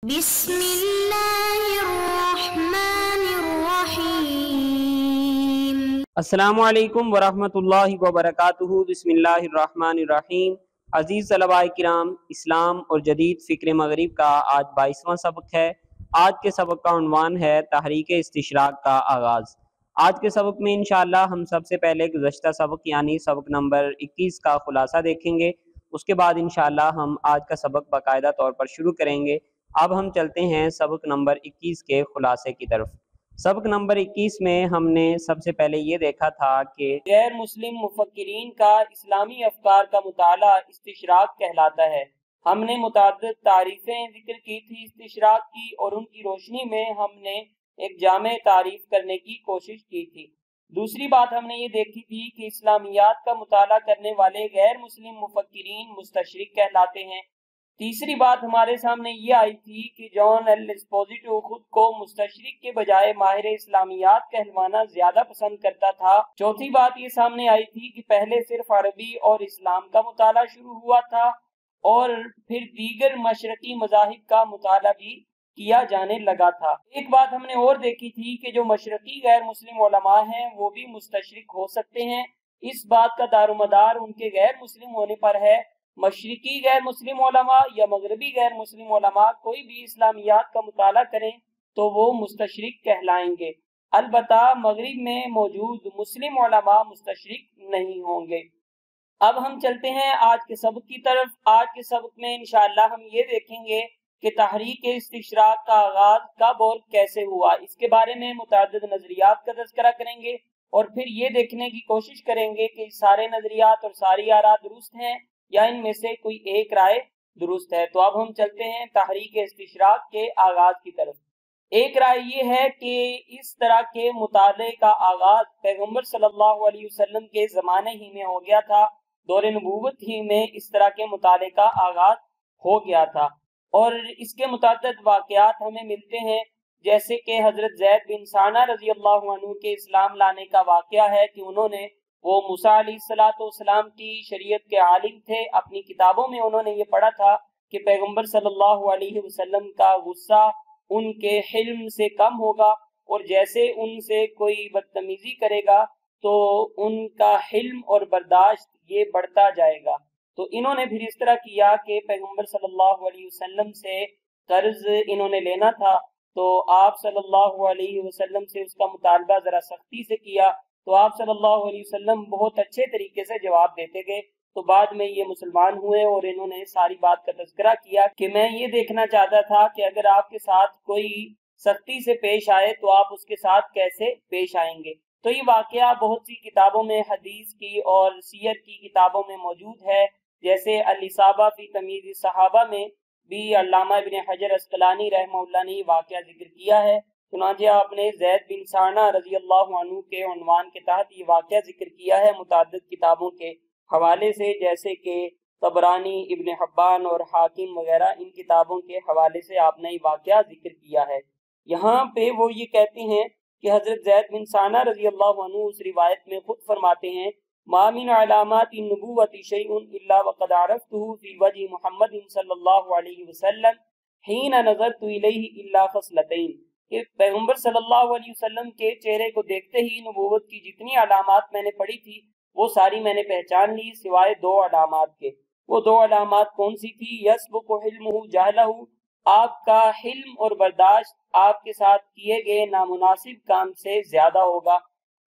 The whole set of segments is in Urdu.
بسم اللہ الرحمن الرحیم۔ السلام علیکم ورحمۃ اللہ وبرکاتہ۔ بسم اللہ الرحمن الرحیم۔ عزیز طلباء کرام، اسلام اور جدید فکر مغرب کا آج 22واں سبق ہے۔ آج کے سبق کا عنوان ہے تحریک استشراق کا آغاز۔ آج کے سبق میں انشاءاللہ ہم سب سے پہلے گزشتہ سبق یعنی سبق نمبر 21 کا خلاصہ دیکھیں گے۔ اس کے بعد انشاءاللہ ہم آج کا سبق باقاعدہ طور پر شروع کریں گے۔ اب ہم چلتے ہیں سبق نمبر 21 کے خلاصے کی طرف۔ سبق نمبر 21 میں ہم نے سب سے پہلے یہ دیکھا تھا کہ غیر مسلم مفکرین کا اسلامی افکار کا مطالعہ استشراق کہلاتا ہے۔ ہم نے متعدد تعریفیں ذکر کی تھی استشراق کی، اور ان کی روشنی میں ہم نے ایک جامع تعریف کرنے کی کوشش کی تھی۔ دوسری بات ہم نے یہ دیکھی تھی کہ اسلامیات کا مطالعہ کرنے والے غیر مسلم مفکرین مستشرق کہلاتے ہیں۔ تیسری بات ہمارے سامنے یہ آئی تھی کہ جان ایل ایسپوزیٹو خود کو مستشرق کے بجائے ماہر اسلامیات کہلوانا زیادہ پسند کرتا تھا۔ چوتھی بات یہ سامنے آئی تھی کہ پہلے صرف عربی اور اسلام کا مطالعہ شروع ہوا تھا، اور پھر دیگر مشرقی مذاہب کا مطالعہ بھی کیا جانے لگا تھا۔ ایک بات ہم نے اور دیکھی تھی کہ جو مشرقی غیر مسلم علماء ہیں وہ بھی مستشرق ہو سکتے ہیں۔ اس بات کا دار و مدار ان کے غیر مسلم ہونے پر ہے۔ مشرقی غیر مسلم علماء یا مغربی غیر مسلم علماء کوئی بھی اسلامیات کا مطالعہ کریں تو وہ مستشرق کہلائیں گے، البتہ مغرب میں موجود مسلم علماء مستشرق نہیں ہوں گے۔ اب ہم چلتے ہیں آج کے سبق کی طرف۔ آج کے سبق میں انشاءاللہ ہم یہ دیکھیں گے کہ تحریک استشراق کا آغاز کب اور کیسے ہوا۔ اس کے بارے میں متعدد نظریات کا تذکرہ کریں گے، اور پھر یہ دیکھنے کی کوشش کریں گے کہ سارے نظریات اور ساری آراء درست ہیں یا ان میں سے کوئی ایک رائے درست ہے۔ تو اب ہم چلتے ہیں تحریک استشراق کے آغاز کی طرف۔ ایک رائے یہ ہے کہ اس طرح کے مطالعے کا آغاز پیغمبر صلی اللہ علیہ وسلم کے زمانے ہی میں ہو گیا تھا، دور نبوت ہی میں اس طرح کے مطالعے کا آغاز ہو گیا تھا، اور اس کے متعدد واقعات ہمیں ملتے ہیں، جیسے کہ حضرت زید بن ثانہ رضی اللہ عنہ کے اسلام لانے کا واقعہ ہے کہ انہوں نے وہ موسیٰ علیہ السلام کی شریعت کے عالم تھے۔ اپنی کتابوں میں انہوں نے یہ پڑھا تھا کہ پیغمبر صلی اللہ علیہ وسلم کا غصہ ان کے حلم سے کم ہوگا، اور جیسے ان سے کوئی بدتمیزی کرے گا تو ان کا حلم اور برداشت یہ بڑھتا جائے گا۔ تو انہوں نے پھر اس طرح کیا کہ پیغمبر صلی اللہ علیہ وسلم سے قرض انہوں نے لینا تھا، تو آپ صلی اللہ علیہ وسلم سے اس کا مطالبہ ذرا سختی سے کیا، تو آپ صلی اللہ علیہ وسلم بہت اچھے طریقے سے جواب دیتے گئے۔ تو بعد میں یہ مسلمان ہوئے، اور انہوں نے ساری بات کا تذکرہ کیا کہ میں یہ دیکھنا چاہتا تھا کہ اگر آپ کے ساتھ کوئی سختی سے پیش آئے تو آپ اس کے ساتھ کیسے پیش آئیں گے۔ تو یہ واقعہ بہت سی کتابوں میں، حدیث کی اور سیر کی کتابوں میں موجود ہے، جیسے الاصابہ فی تمییز الصحابہ میں بھی علامہ ابن حجر عسقلانی رحمہ اللہ نے یہ واقعہ ذکر کیا ہے۔ چنانچہ آپ نے زید بن ثانہ رضی اللہ عنہ کے عنوان کے تحت یہ واقعہ ذکر کیا ہے متعدد کتابوں کے حوالے سے، جیسے کہ طبرانی، ابن حبان اور حاکم وغیرہ، ان کتابوں کے حوالے سے آپ نے یہ واقعہ ذکر کیا ہے۔ یہاں پہ وہ یہ کہتے ہیں کہ حضرت زید بن ثانہ رضی اللہ عنہ اس روایت میں خود فرماتے ہیں ما من علامات النبوۃ شیء الا وقد عرفته فی وجہ محمد صلی اللہ علیہ وسلم حین نظرت الیہ الا خصلتین، کہ پیغمبر صلی اللہ علیہ وسلم کے چہرے کو دیکھتے ہی نبوت کی جتنی علامات میں نے پڑھی تھی وہ ساری میں نے پہچان لی، سوائے دو علامات کے۔ وہ دو علامات کون سی تھی؟ یسبق حلمہ جہلہ، آپ کا حلم اور برداشت آپ کے ساتھ کیے گئے نامناسب کام سے زیادہ ہوگا،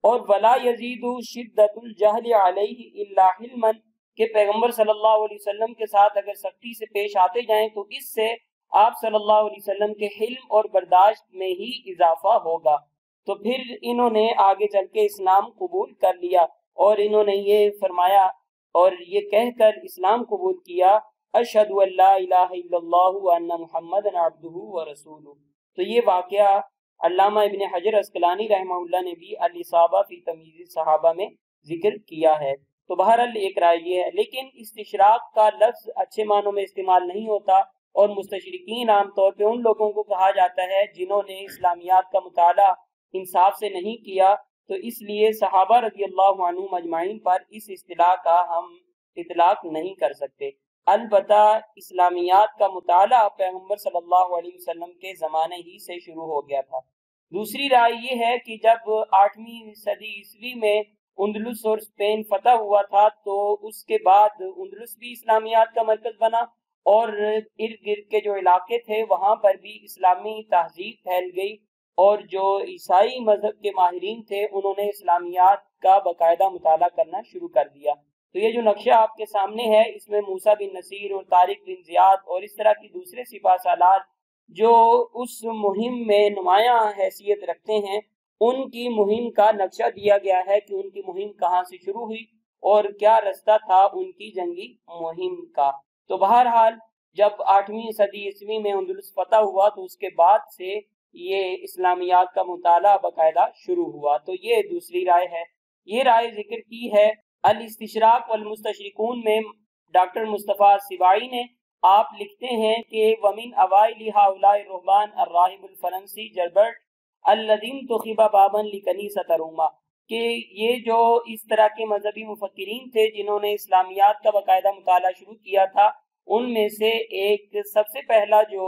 اور ولا یزید شدت الجہل علیہ الا حلما، کہ پیغمبر صلی اللہ علیہ وسلم کے ساتھ اگر سختی سے پیش آتے جائیں تو اس سے آپ صلی اللہ علیہ وسلم کے حلم اور برداشت میں ہی اضافہ ہوگا۔ تو پھر انہوں نے آگے چل کے اسلام قبول کر لیا، اور انہوں نے یہ فرمایا اور یہ کہہ کر اسلام قبول کیا اشہد ان لا الہ الا اللہ وان محمدا عبدہ ورسولہ۔ تو یہ واقعہ علامہ ابن حجر عسقلانی رحمہ اللہ نے بھی الاصابہ فی تمییز الصحابہ میں ذکر کیا ہے۔ تو بہرحال ایک رائے یہ ہے، لیکن استشراق کا لفظ اچھے معنوں میں استعمال نہیں ہوتا، اور مستشرقین عام طور پہ ان لوگوں کو کہا جاتا ہے جنہوں نے اسلامیات کا مطالعہ انصاف سے نہیں کیا، تو اس لیے صحابہ رضی اللہ عنہم اجمعین پر اس اصطلاح کا ہم اطلاق نہیں کر سکتے۔ البتہ اسلامیات کا مطالعہ پیغمبر صلی اللہ علیہ وسلم کے زمانے ہی سے شروع ہو گیا تھا۔ دوسری رائے یہ ہے کہ جب 8ویں صدی عیسوی میں اندلس اور اسپین فتح ہوا تھا تو اس کے بعد اندلس بھی اسلامیات کا مرکز بنا اور ارد گرد کے جو علاقے تھے وہاں پر بھی اسلامی تہذیب پھیل گئی، اور جو عیسائی مذہب کے ماہرین تھے انہوں نے اسلامیات کا باقاعدہ مطالعہ کرنا شروع کر دیا۔ تو یہ جو نقشہ آپ کے سامنے ہے اس میں موسیٰ بن نصیر اور طارق بن زیاد اور اس طرح کی دوسرے سپاہ سالار جو اس مہم میں نمایاں حیثیت رکھتے ہیں ان کی مہم کا نقشہ دیا گیا ہے کہ ان کی مہم کہاں سے شروع ہوئی اور کیا رستہ تھا ان کی جنگی مہم کا۔ تو بہرحال جب 8ویں صدی عیسوی میں اندلس فتح ہوا تو اس کے بعد سے یہ اسلامیات کا مطالعہ باقاعدہ شروع ہوا۔ تو یہ دوسری رائے ہے۔ یہ رائے ذکر کی ہے الاستشراق والمستشرقون میں ڈاکٹر مصطفیٰ سباعی نے۔ آپ لکھتے ہیں کہ وَمِنْ أَوَائِلِ هَؤُلَاءِ الرُّهْبَانِ الراہب الفرنسی جربرٹ الذین تخب بابا لکنیسۃ روما، کہ یہ جو اس طرح کے مذہبی مفکرین تھے جنہوں نے اسلامیات کا باقاعدہ مطالعہ شروع کیا تھا، ان میں سے ایک سب سے پہلا جو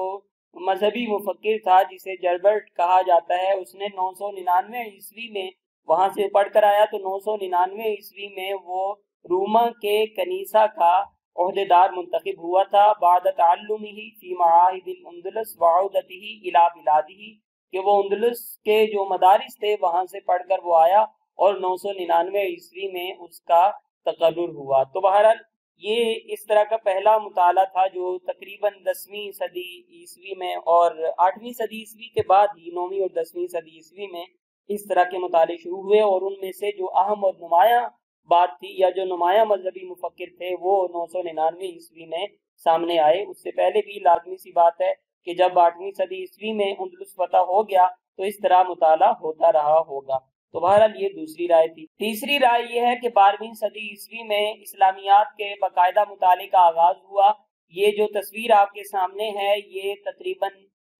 مذہبی مفکر تھا جسے جربرٹ کہا جاتا ہے، اس نے 999 عیسوی میں وہاں سے پڑھ کر آیا، تو 999 عیسوی میں وہ روما کے کنیسہ کا عہدیدار منتخب ہوا تھا بعد تعلمہ فی معاہد الاندلس وعودتہ الی بلادہ، کہ وہ اندلس کے جو مدارس تھے وہاں سے پڑھ کر وہ آیا اور 999 عیسوی میں اس کا تقرر ہوا۔ تو بہرحال یہ اس طرح کا پہلا مطالعہ تھا جو تقریباً 10ویں صدی عیسوی میں اور 8ویں صدی عیسوی کے بعد ہی 9ویں اور 10ویں صدی عیسوی میں اس طرح کے مطالعے شروع ہوئے، اور ان میں سے جو اہم اور نمایاں بات تھی یا جو نمایاں مذہبی مفکر تھے وہ 999 عیسوی میں سامنے آئے۔ اس سے پہلے بھی لازمی سی بات ہے کہ جب 8ویں صدی عیسوی میں اندلس فتح ہو گیا تو اس طرح مطالعہ ہوتا رہا ہوگا۔ تو بہرحال یہ دوسری رائے تھی۔ تیسری رائے یہ ہے کہ 12ویں صدی عیسوی میں اسلامیات کے باقاعدہ مطالعے کا آغاز ہوا۔ یہ جو تصویر آپ کے سامنے ہے یہ تقریباً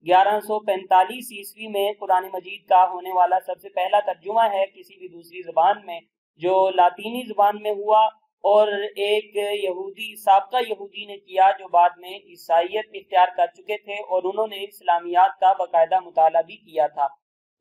1145 عیسوی میں قرآن مجید کا ہونے والا سب سے پہلا ترجمہ ہے کسی بھی دوسری زبان میں، جو لاطینی زبان میں ہوا، اور ایک یہودی سابقہ یہودی نے کیا جو بعد میں عیسائیت اختیار کر چکے تھے، اور انہوں نے اسلامیات کا باقاعدہ مطالعہ بھی کیا تھا۔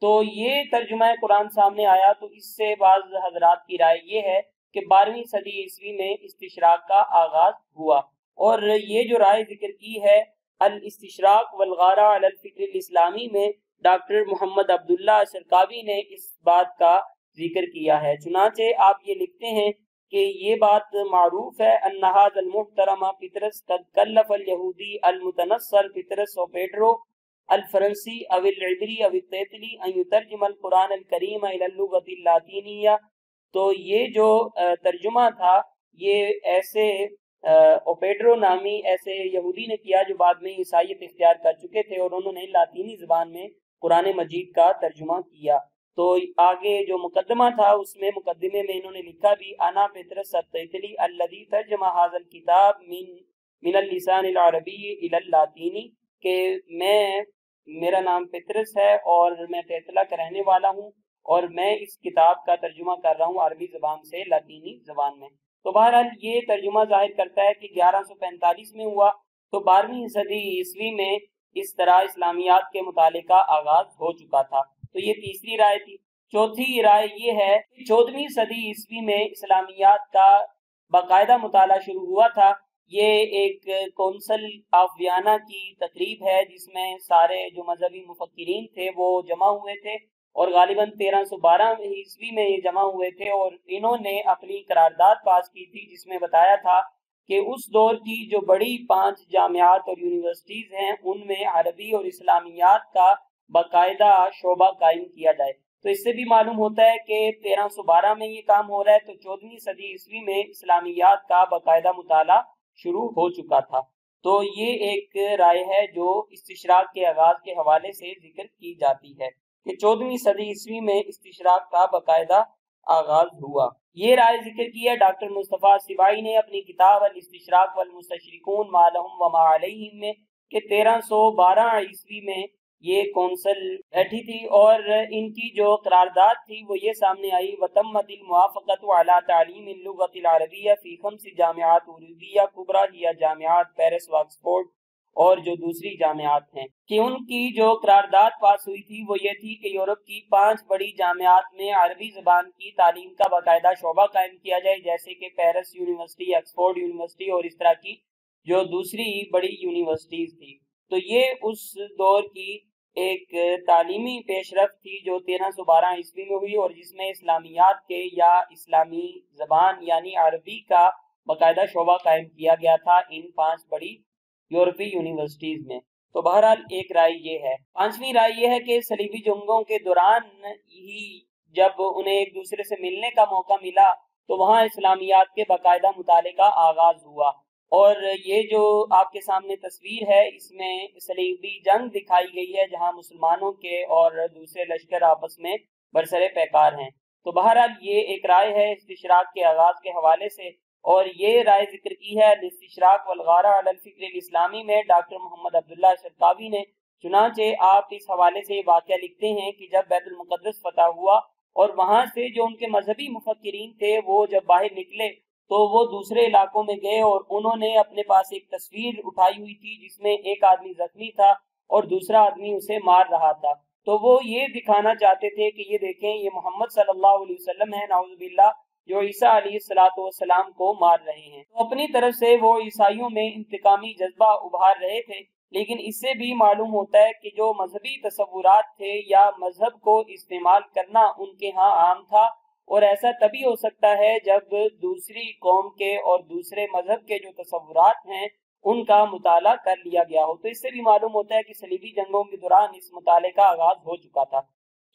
تو یہ ترجمہ قرآن سامنے آیا، تو اس سے بعض حضرات کی رائے یہ ہے کہ 12ویں صدی عیسوی میں استشراق کا آغاز ہوا، اور یہ جو رائے ذکر کی ہے الاستشراق والغارہ علی الفکر الاسلامی میں ڈاکٹر محمد عبداللہ سرکاوی نے اس بات کا ذکر کیا ہے۔ چنانچہ آپ یہ لکھتے ہیں کہ یہ بات معروف ہے ان هذا المحترم پطرس قد کلف الیہودی المتنصر پطرس و پیڈرو الفرنسی او العبری او التیتلی ان یترجم القرآن الکریم الى اللغة اللاتینیہ۔ تو یہ جو ترجمہ تھا یہ ایسے اوپیڈرو نامی ایسے یہودی نے کیا جو بعد میں عیسائیت اختیار کر چکے تھے، اور انہوں نے لاطینی زبان میں قرآن مجید کا ترجمہ کیا۔ تو آگے جو مقدمہ تھا اس میں مقدمے میں انہوں نے لکھا بھی انا پطرس التیتلی الذی ترجمہ هذا الکتاب من اللسان العربی الى اللاتینی، کہ میرا نام پطرس ہے اور میں تیتلا کا رہنے والا ہوں، اور میں اس کتاب کا ترجمہ کر رہا ہوں عربی زبان سے لاطینی زبان میں۔ تو بہرحال یہ ترجمہ ظاہر کرتا ہے کہ 1145 میں ہوا، تو 12ویں صدی عیسوی میں اس طرح اسلامیات کے مطالعے کا آغاز ہو چکا تھا۔ تو یہ تیسری رائے تھی۔ چوتھی رائے یہ ہے کہ 14ویں صدی عیسوی میں اسلامیات کا باقاعدہ مطالعہ شروع ہوا تھا۔ یہ ایک کونسل آف ویانا کی تقریب ہے جس میں سارے جو مذہبی مفکرین تھے وہ جمع ہوئے تھے، اور غالباً 1312 عیسوی میں یہ جمع ہوئے تھے، اور انہوں نے اپنی قرارداد پاس کی تھی جس میں بتایا تھا کہ اس دور کی جو بڑی 5 جامعات اور یونیورسٹیز ہیں ان میں عربی اور اسلامیات کا باقاعدہ شعبہ قائم کیا جائے۔ تو اس سے بھی معلوم ہوتا ہے کہ 1312 میں یہ کام ہو رہا ہے، تو 14ویں صدی عیسوی میں اسلامیات کا باقاعدہ مطالعہ شروع ہو چکا تھا۔ تو یہ ایک رائے ہے جو استشراق کے آغاز کے حوالے سے ذکر کی جاتی ہے کہ 14ویں صدی عیسوی میں استشراق کا باقاعدہ آغاز ہوا۔ یہ رائے ذکر کی ہے ڈاکٹر مصطفیٰ سباعی نے اپنی کتاب الاستشراق والمستشرقون ما لہم وما علیہم میں، کہ 1312 عیسوی میں یہ کونسل بیٹھی تھی اور ان کی جو قرارداد تھی وہ یہ سامنے آئی وتمت الموافقۃ علی تعلیم اللغۃ العربیہ فی 5 جامعات عربیہ کبریٰ ہی جامعات پیرس و آکسفورڈ اور جو دوسری جامعات ہیں، کہ ان کی جو قرارداد پاس ہوئی تھی وہ یہ تھی کہ یورپ کی 5 بڑی جامعات میں عربی زبان کی تعلیم کا باقاعدہ شعبہ قائم کیا جائے، جیسے کہ پیرس یونیورسٹی، آکسفورڈ یونیورسٹی اور اس طرح کی جو دوسری بڑی یونیورسٹیز تھی۔ تو یہ اس دور کی ایک تعلیمی پیش رفت تھی جو 1312 عیسوی میں ہوئی، اور جس میں اسلامیات کے یا اسلامی زبان یعنی عربی کا باقاعدہ شعبہ قائم کیا گیا تھا ان 5 بڑی یورپی یونیورسٹیز میں۔ تو بہرحال ایک رائے یہ ہے۔ 5ویں رائے یہ ہے کہ صلیبی جنگوں کے دوران ہی جب انہیں ایک دوسرے سے ملنے کا موقع ملا تو وہاں اسلامیات کے باقاعدہ مطالعے کا آغاز ہوا، اور یہ جو آپ کے سامنے تصویر ہے اس میں صلیبی جنگ دکھائی گئی ہے جہاں مسلمانوں کے اور دوسرے لشکر آپس میں برسر پیکار ہیں۔ تو بہرحال یہ ایک رائے ہے استشراق کے آغاز کے حوالے سے، اور یہ رائے ذکر کی ہے الاستشراق والغارہ علی الفکر الاسلامی میں ڈاکٹر محمد عبداللہ شرقاوی نے۔ چنانچہ آپ اس حوالے سے واقعہ لکھتے ہیں کہ جب بیت المقدس فتح ہوا اور وہاں سے جو ان کے مذہبی مفکرین تھے وہ جب باہر نکلے تو وہ دوسرے علاقوں میں گئے، اور انہوں نے اپنے پاس ایک تصویر اٹھائی ہوئی تھی جس میں ایک آدمی زخمی تھا اور دوسرا آدمی اسے مار رہا تھا۔ تو وہ یہ دکھانا چاہتے تھے کہ یہ دیکھیں یہ محمد صلی اللہ علیہ وسلم ہے نعوذ باللہ جو عیسیٰ علیہ السلام کو مار رہے ہیں۔ تو اپنی طرف سے وہ عیسائیوں میں انتقامی جذبہ ابھار رہے تھے، لیکن اس سے بھی معلوم ہوتا ہے کہ جو مذہبی تصورات تھے یا مذہب کو استعمال کرنا ان کے ہاں عام تھا، اور ایسا تبھی ہو سکتا ہے جب دوسری قوم کے اور دوسرے مذہب کے جو تصورات ہیں ان کا مطالعہ کر لیا گیا ہو۔ تو اس سے بھی معلوم ہوتا ہے کہ صلیبی جنگوں کے دوران اس مطالعے کا آغاز ہو چکا تھا۔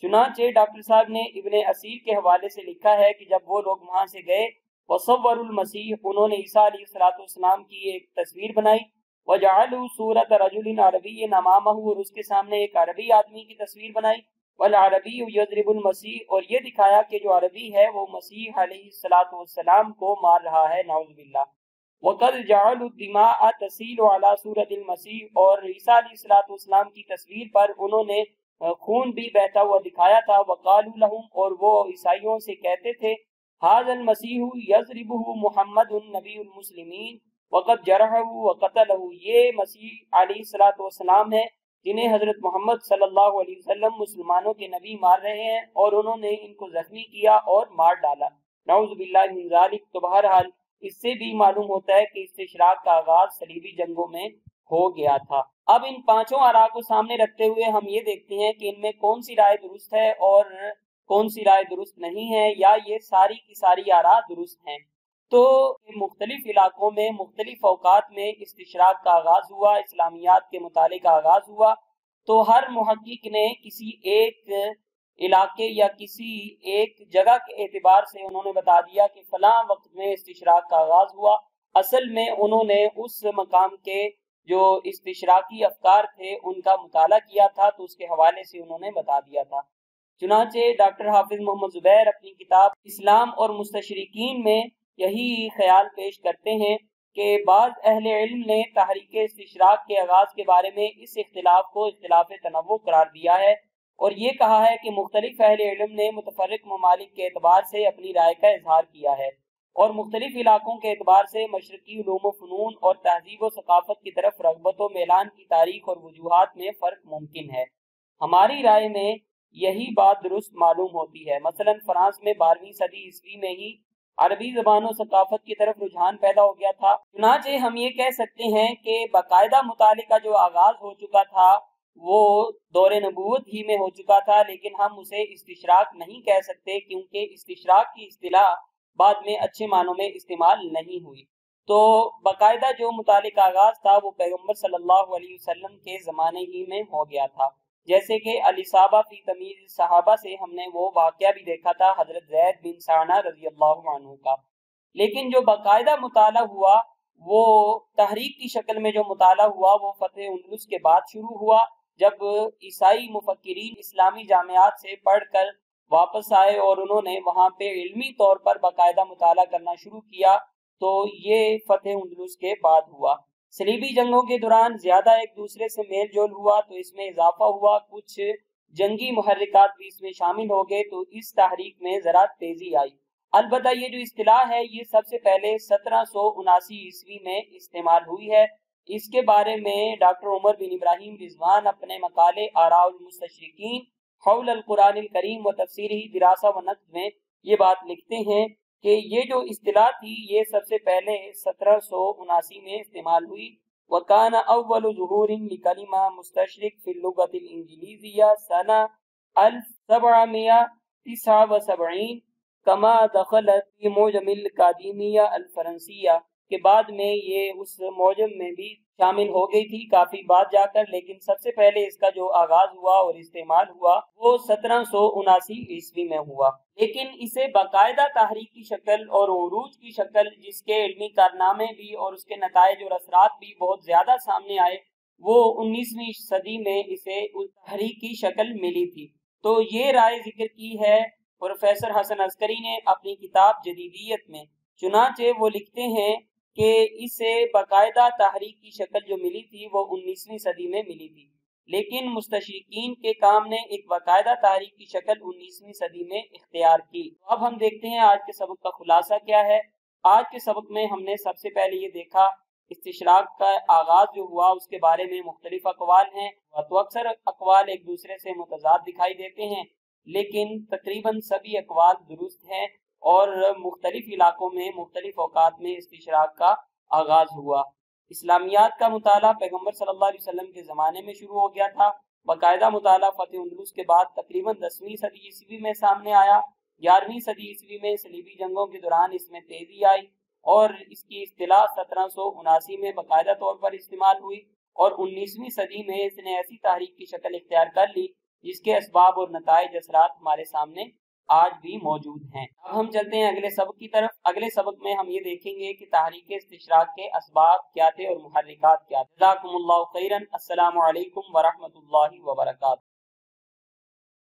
چنانچہ ڈاکٹر صاحب نے ابن اسیر کے حوالے سے لکھا ہے کہ جب وہ لوگ وہاں سے گئے وصور المسیح، انہوں نے عیسیٰ علیہ السلام کی ایک تصویر بنائی، وجعلوا صورت رجل عربی امامہ، اور اس کے سامنے ایک عربی آدمی کی تصویر بنائی، والعربی یضرب المسیح، اور یہ دکھایا کہ جو عربی ہے وہ مسیح علیہ السلام کو مار رہا ہے نعوذ باللہ۔ وقد جعلوا الدماء تسیل علی صورت المسیح، اور عیسیٰ علیہ السلام کی تصویر پر انہوں نے خون بھی بہتا ہوا دکھایا تھا۔ وقالوا لهم، اور وہ عیسائیوں سے کہتے تھے ھذا المسیح یضربہ محمد النبی المسلمین وقد جرحہ وقتلہ، یہ مسیح علیہ السلام ہے جنہیں حضرت محمد صلی اللہ علیہ وسلم مسلمانوں کے نبی مار رہے ہیں، اور انہوں نے ان کو زخمی کیا اور مار ڈالا نعوذ باللہ من ذالک۔ تو بہرحال اس سے بھی معلوم ہوتا ہے کہ استشراق کا آغاز صلیبی جنگوں میں ہو گیا تھا۔ اب ان 5 آراء کو سامنے رکھتے ہوئے ہم یہ دیکھتے ہیں کہ ان میں کون سی رائے درست ہے اور کون سی رائے درست نہیں ہے، یا یہ ساری کی ساری آراء درست ہیں۔ تو مختلف علاقوں میں مختلف اوقات میں استشراق کا آغاز ہوا، اسلامیات کے مطالعے کا آغاز ہوا، تو ہر محقق نے کسی ایک علاقے یا کسی ایک جگہ کے اعتبار سے انہوں نے بتا دیا کہ فلاں وقت میں استشراق کا آغاز ہوا۔ اصل میں انہوں نے اس مقام کے جو استشراقی افکار تھے ان کا مطالعہ کیا تھا، تو اس کے حوالے سے انہوں نے بتا دیا تھا۔ چنانچہ ڈاکٹر حافظ محمد زبیر اپنی کتاب اسلام اور مستشرقین میں یہی خیال پیش کرتے ہیں کہ بعض اہل علم نے تحریک استشراق کے آغاز کے بارے میں اس اختلاف کو اختلاف تنوع قرار دیا ہے، اور یہ کہا ہے کہ مختلف اہل علم نے متفرق ممالک کے اعتبار سے اپنی رائے کا اظہار کیا ہے، اور مختلف علاقوں کے اعتبار سے مشرقی علوم و فنون اور تہذیب و ثقافت کی طرف رغبت و میلان کی تاریخ اور وجوہات میں فرق ممکن ہے۔ ہماری رائے میں یہی بات درست معلوم ہوتی ہے۔ مثلا فرانس میں 12ویں صدی عیسوی میں ہی عربی زبان و ثقافت کی طرف رجحان پیدا ہو گیا تھا۔ چنانچہ ہم یہ کہہ سکتے ہیں کہ باقاعدہ مطالعے کا جو آغاز ہو چکا تھا وہ دور نبوت ہی میں ہو چکا تھا، لیکن ہم اسے استشراق نہیں کہہ سکتے کیونکہ استشراق کی اصطلاح بعد میں اچھے معنوں میں استعمال نہیں ہوئی۔ تو باقاعدہ جو مطالعے کا آغاز تھا وہ پیغمبر صلی اللہ علیہ وسلم کے زمانے ہی میں ہو گیا تھا، جیسے کہ الاصابہ فی تمیز صحابہ سے ہم نے وہ واقعہ بھی دیکھا تھا حضرت زید بن سعنہ رضی اللہ عنہ کا۔ لیکن جو باقاعدہ مطالعہ ہوا وہ تحریک کی شکل میں جو مطالعہ ہوا وہ فتح اندلس کے بعد شروع ہوا، جب عیسائی مفکرین اسلامی جامعات سے پڑھ کر واپس آئے اور انہوں نے وہاں پہ علمی طور پر باقاعدہ مطالعہ کرنا شروع کیا، تو یہ فتح اندلس کے بعد ہوا۔ صلیبی جنگوں کے دوران زیادہ ایک دوسرے سے میل جول ہوا تو اس میں اضافہ ہوا، کچھ جنگی محرکات بھی اس میں شامل ہو گئے تو اس تحریک میں ذرا تیزی آئی۔ البتہ یہ جو اصطلاح ہے یہ سب سے پہلے 1779 عیسوی میں استعمال ہوئی ہے۔ اس کے بارے میں ڈاکٹر عمر بن ابراہیم رضوان اپنے مقالے آراء المستشرقین حول القرآن الکریم و تفسیرہ دراسہ و نقد میں یہ بات لکھتے ہیں کہ یہ جو اصطلاح تھی یہ سب سے پہلے 1779 میں استعمال ہوئی۔ وَكَانَ أَوَّلُ ظُهُورٍ لِكَلِمَةٍ مُسْتَشْرِقٍ فِي اللُّغَةِ الْإِنْجِلِيزِيَّةِ سنة 1779 كما دخلت في معجم الأكاديمية الفرنسية کے بعد میں یہ اس معجم میں بھی شامل ہو گئی تھی کافی بعد جا کر، لیکن سب سے پہلے اس کا جو آغاز ہوا اور استعمال ہوا وہ 1779 عیسوی میں ہوا۔ لیکن اسے باقاعدہ تحریک کی شکل اور عروج کی شکل، جس کے علمی کارنامے بھی اور اس کے نتائج اور اثرات بھی بہت زیادہ سامنے آئے، وہ 19ویں صدی میں اسے تحریک کی شکل ملی تھی۔ تو یہ رائے ذکر کی ہے پروفیسر حسن عسکری نے اپنی کتاب جدیدیت میں۔ چنانچہ وہ لکھتے ہیں کہ اسے باقاعدہ تحریک کی شکل جو ملی تھی وہ 19ویں صدی میں ملی تھی، لیکن مستشرقین کے کام نے ایک باقاعدہ تحریک کی شکل 19ویں صدی میں اختیار کی۔ اب ہم دیکھتے ہیں آج کے سبق کا خلاصہ کیا ہے۔ آج کے سبق میں ہم نے سب سے پہلے یہ دیکھا استشراق کا آغاز جو ہوا اس کے بارے میں مختلف اقوال ہیں، تو اکثر اقوال ایک دوسرے سے متضاد دکھائی دیتے ہیں، لیکن تقریباً سبھی اقوال درست ہیں اور مختلف علاقوں میں مختلف اوقات میں استشراق کا آغاز ہوا۔ اسلامیات کا مطالعہ پیغمبر صلی اللہ علیہ وسلم کے زمانے میں شروع ہو گیا تھا، باقاعدہ مطالعہ فتح اندلس کے بعد تقریباً 10ویں صدی عیسوی میں سامنے آیا۔ 11ویں صدی عیسوی میں صلیبی جنگوں کے دوران اس میں تیزی آئی اور اس کی اصطلاح 1779 میں باقاعدہ طور پر استعمال ہوئی، اور 19ویں صدی میں اس نے ایسی تحریک کی شکل اختیار کر لی جس کے اسباب اور نتائج اثرات ہمارے سامنے آج بھی موجود ہیں۔ اب ہم چلتے ہیں اگلے سبق کی طرف۔ اگلے سبق میں ہم یہ دیکھیں گے کہ تحریک استشراق کے اسباب کیا تھے اور محرکات کیا تھے۔ جزاکم اللہ خیرا۔ السلام علیکم ورحمۃ اللہ وبرکاتہ۔